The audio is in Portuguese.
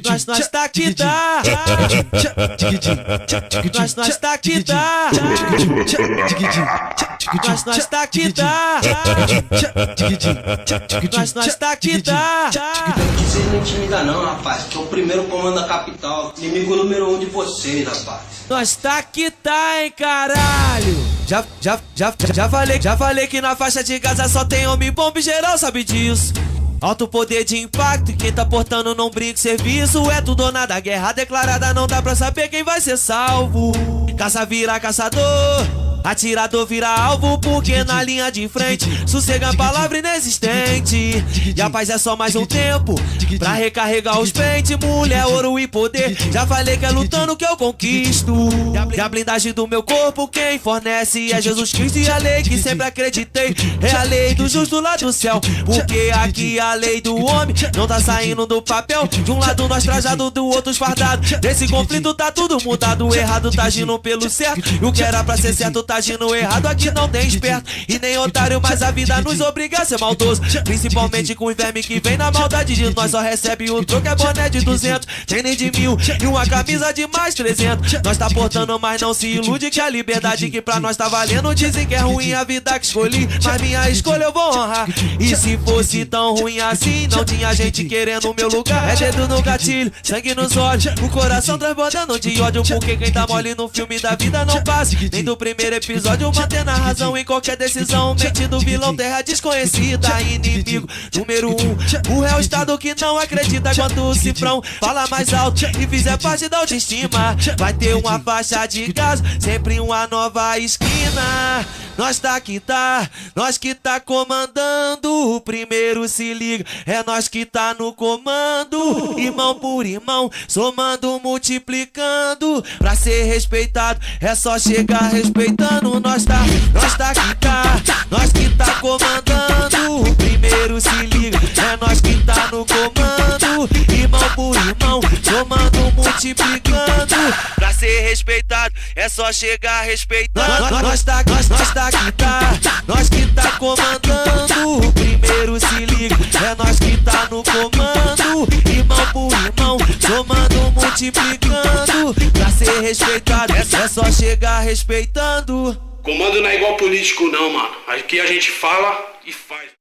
Nós tá que tá. Nós tá que tá. Nós tá que tá. Nós tá que tá. Vocês não intimidam não, rapaz. Sou o primeiro comando da capital. Inimigo número 1 de vocês, rapaz. Nós tá que tá, hein, caralho. Já falei que na faixa de Gaza só tem homem bom e geral sabe disso. Alto poder de impacto e quem tá portando não brinca serviço. É tudo ou nada, guerra declarada, não dá pra saber quem vai ser salvo. Caça vira caçador, atirador vira alvo, porque na linha de frente sossega a palavra inexistente. E a paz é só mais um tempo pra recarregar os pentes. Mulher, ouro e poder, já falei que é lutando que eu conquisto. E a blindagem do meu corpo quem fornece é Jesus Cristo. E a lei que sempre acreditei é a lei do justo lá do céu. Porque aqui a lei do homem não tá saindo do papel. De um lado nós trajado, do outro esfardado. Nesse conflito tá tudo mudado. O errado tá agindo pelo certo, e o que era pra ser certo tá agindo errado. Aqui não tem esperto e nem otário, mas a vida nos obriga a ser maldoso. Principalmente com o verme que vem na maldade de nós. Só recebe o troco, é boné de 200, tem nem de 1000 e uma camisa de mais 300. Nós tá portando, mas não se ilude que a liberdade que pra nós tá valendo. Dizem que é ruim a vida que escolhi, mas minha escolha eu vou honrar. E se fosse tão ruim assim, não tinha gente querendo o meu lugar. É dedo no gatilho, sangue nos olhos, o coração transbordando de ódio. Porque quem tá mole no filme da vida não passa nem do primeiro episódio, mantendo a razão em qualquer decisão. Mente do vilão, terra desconhecida, inimigo número 1. O réu estado que não acredita quando o cifrão fala mais alto e fizer parte da autoestima. Vai ter uma faixa de gás, sempre uma nova esquina. Nós tá que tá, nós que tá comandando. O primeiro se liga, é nós que tá no comando. Irmão por irmão, somando, multiplicando. Pra ser respeitado, é só chegar respeitando. Nós tá que tá, nós que tá comandando. O primeiro se liga, é nós que tá no comando. Irmão por irmão, somando, multiplicando. Pra ser respeitado, é só chegar respeitando. Nós tá que tá, nós que tá comandando. O primeiro se liga, é nós que tá no comando. Irmão por irmão, somando, multiplicando. Pra ser respeitado, é só chegar respeitando. Comando não é igual político não, mano. Aqui a gente fala e faz.